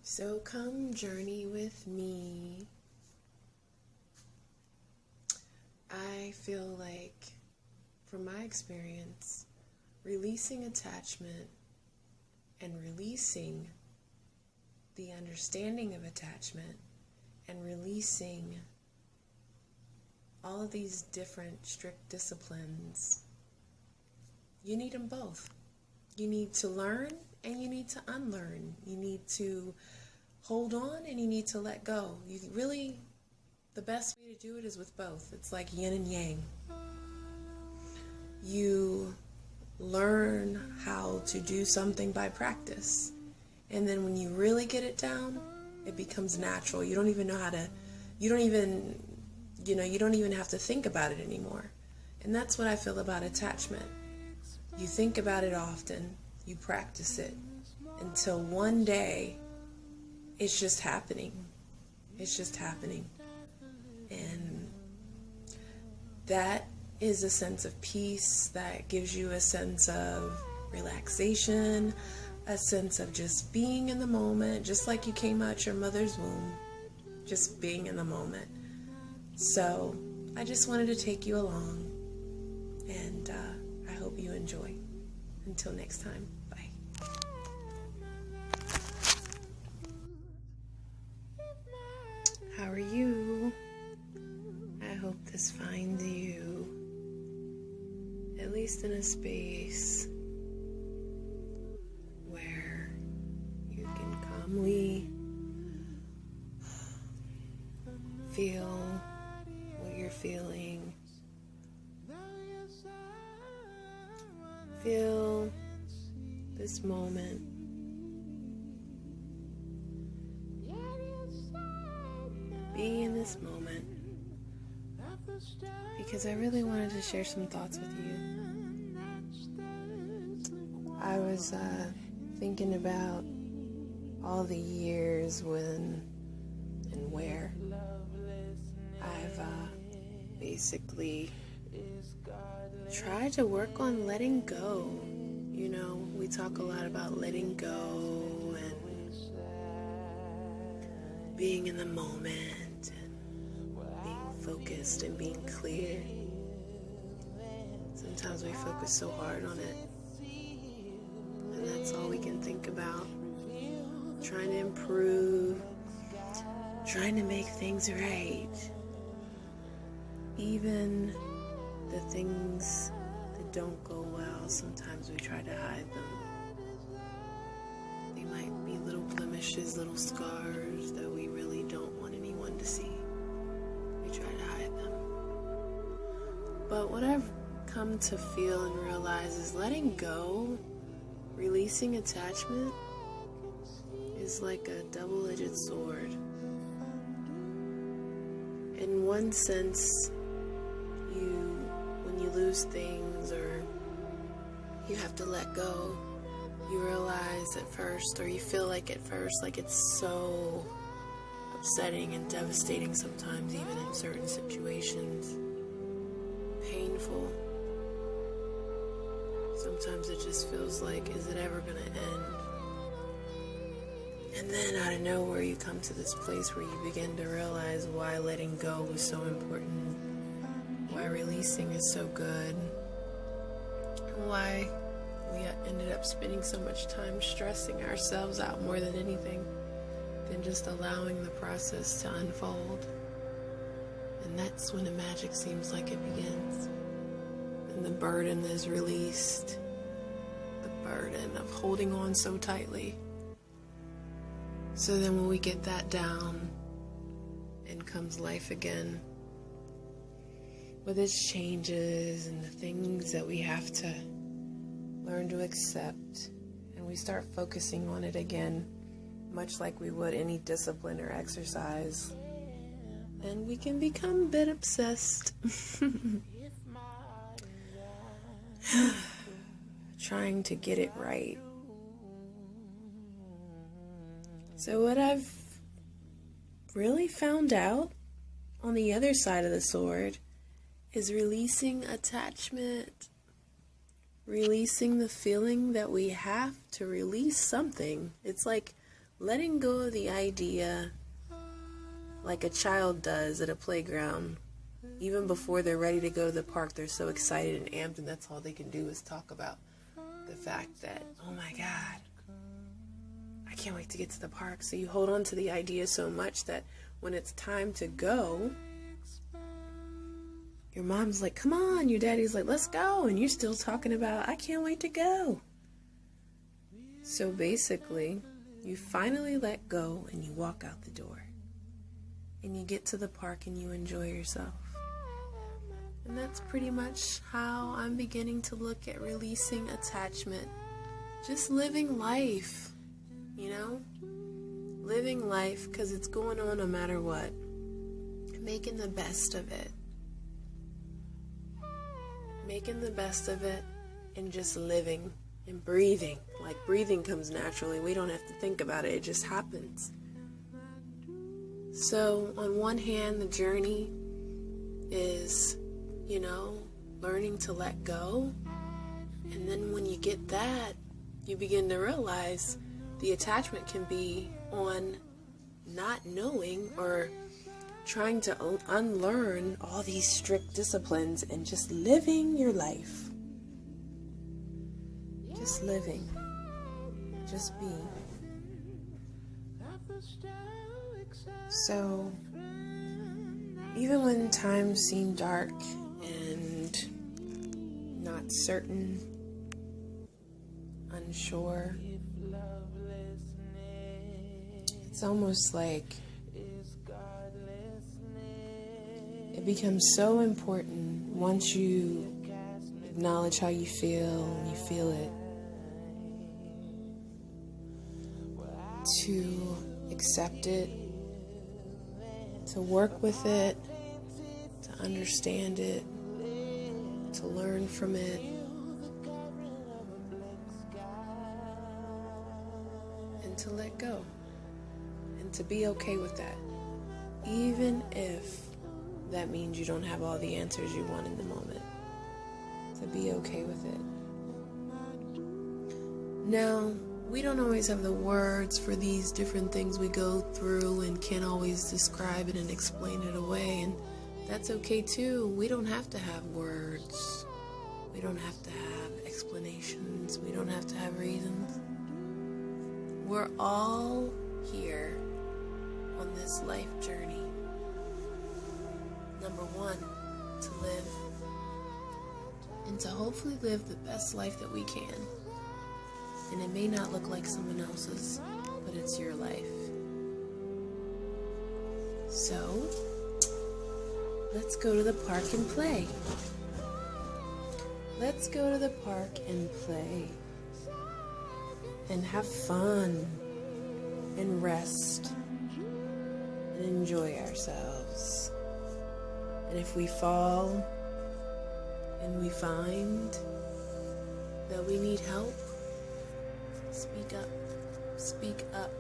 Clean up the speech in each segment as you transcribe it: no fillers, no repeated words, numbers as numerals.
So come journey with me. I feel like, from my experience, releasing attachment and releasing the understanding of attachment and releasing all of these different strict disciplines, you need them both. You need to learn and you need to unlearn. You need to hold on and you need to let go. The best way to do it is with both. It's like yin and yang. You learn how to do something by practice. And then when you really get it down, it becomes natural. You don't even know how to, you don't even have to think about it anymore. And that's what I feel about attachment. You think about it often, you practice it, until one day, it's just happening. It's just happening. And that is a sense of peace, that gives you a sense of relaxation, a sense of just being in the moment, just like you came out your mother's womb, just being in the moment. So I just wanted to take you along, and I hope you enjoy. Until next time, bye. How are you? I hope this finds you, at least in a space where you can calmly feel what you're feeling. Feel this moment. Be in this moment. Because I really wanted to share some thoughts with you. I was thinking about all the years when and where I've basically tried to work on letting go. You know, we talk a lot about letting go and being in the moment and being focused and being clear. Sometimes we focus so hard on it, and that's all we can think about. Trying to improve, trying to make things right. Even the things that don't go well, sometimes we try to hide them. They might be little blemishes, little scars that we really don't want anyone to see. We try to hide them. But what I've come to feel and realize is letting go, releasing attachment, is like a double-edged sword. In one sense, when you lose things or you have to let go, you realize at first, or you feel like at first, like it's so upsetting and devastating sometimes, even in certain situations. Painful. Sometimes it just feels like, is it ever going to end? And then out of nowhere you come to this place where you begin to realize why letting go was so important, why releasing is so good, why we ended up spending so much time stressing ourselves out more than anything than just allowing the process to unfold. And that's when the magic seems like it begins. And the burden is released. The burden of holding on so tightly. So then when we get that down, in comes life again. With its changes and the things that we have to learn to accept. And we start focusing on it again, much like we would any discipline or exercise. And we can become a bit obsessed. Trying to get it right. So what I've really found out on the other side of the sword is releasing attachment. Releasing the feeling that we have to release something. It's like letting go of the idea like a child does at a playground. Even before they're ready to go to the park, they're so excited and amped, and that's all they can do is talk about the fact that, oh my God, I can't wait to get to the park. So you hold on to the idea so much that when it's time to go, your mom's like, come on, your daddy's like, let's go, and you're still talking about, I can't wait to go. So basically, you finally let go and you walk out the door. And you get to the park and you enjoy yourself. And that's pretty much how I'm beginning to look at releasing attachment. Just living life, you know? Living life because it's going on no matter what. Making the best of it. Making the best of it and just living and breathing. Like breathing comes naturally. We don't have to think about it. It just happens. So on one hand, the journey is, you know, learning to let go. And then when you get that, you begin to realize the attachment can be on not knowing or trying to unlearn all these strict disciplines and just living your life. Just living. Just being. So, even when times seem dark and not certain, unsure, it's almost like it becomes so important once you acknowledge how you feel and you feel it, to accept it, to work with it, to understand it, to learn from it, and to let go, and to be okay with that, even if that means you don't have all the answers you want in the moment, to be okay with it. Now, we don't always have the words for these different things we go through and can't always describe it and explain it away, and that's okay too. We don't have to have words. We don't have to have explanations. We don't have to have reasons. We're all here on this life journey. Number one, to live and to hopefully live the best life that we can. And it may not look like someone else's, but it's your life. So, let's go to the park and play. Let's go to the park and play. And have fun. And rest. And enjoy ourselves. And if we fall and we find that we need help, speak up. Speak up.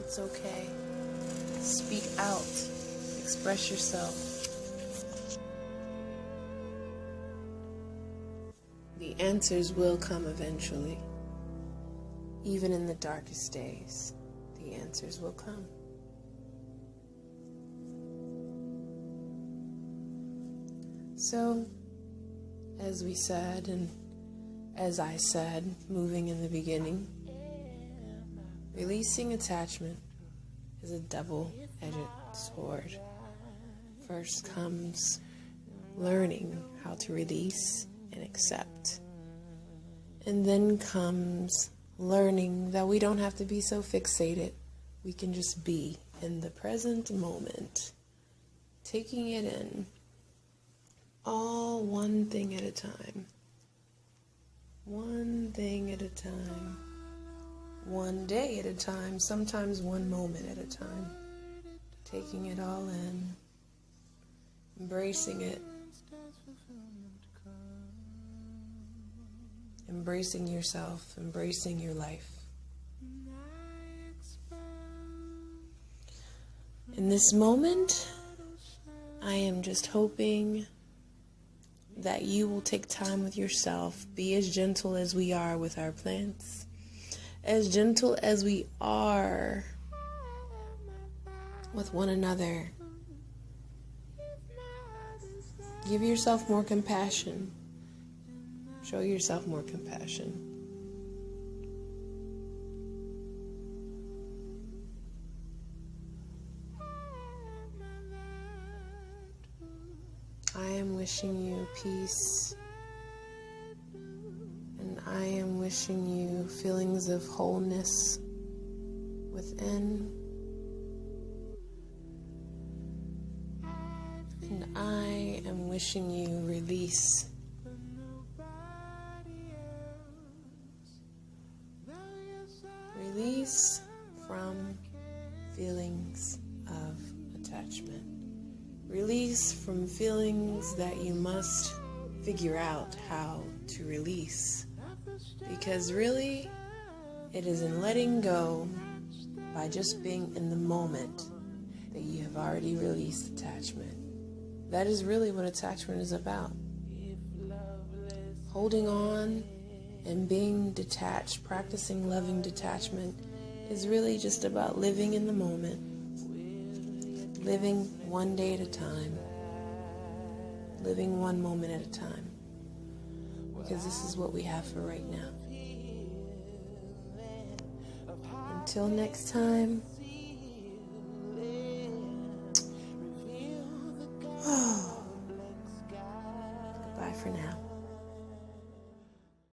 It's okay. Speak out. Express yourself. The answers will come eventually. Even in the darkest days, the answers will come. So, as we said, and as I said, moving in the beginning, releasing attachment is a double-edged sword. First comes learning how to release and accept. And then comes learning that we don't have to be so fixated. We can just be in the present moment, taking it in, all one thing at a time. One thing at a time. One day at a time, sometimes one moment at a time. Taking it all in, embracing it, embracing yourself, embracing your life. In this moment, I am just hoping that you will take time with yourself, be as gentle as we are with our plants, as gentle as we are with one another. Give yourself more compassion. Show yourself more compassion. I am wishing you peace, and I am wishing you feelings of wholeness within, and I am wishing you release. Release from feelings of attachment. Release from feelings that you must figure out how to release. Because really, it is in letting go by just being in the moment that you have already released attachment. That is really what attachment is about. Holding on and being detached, practicing loving detachment, is really just about living in the moment. Living one day at a time. Living one moment at a time. Because this is what we have for right now. Until next time.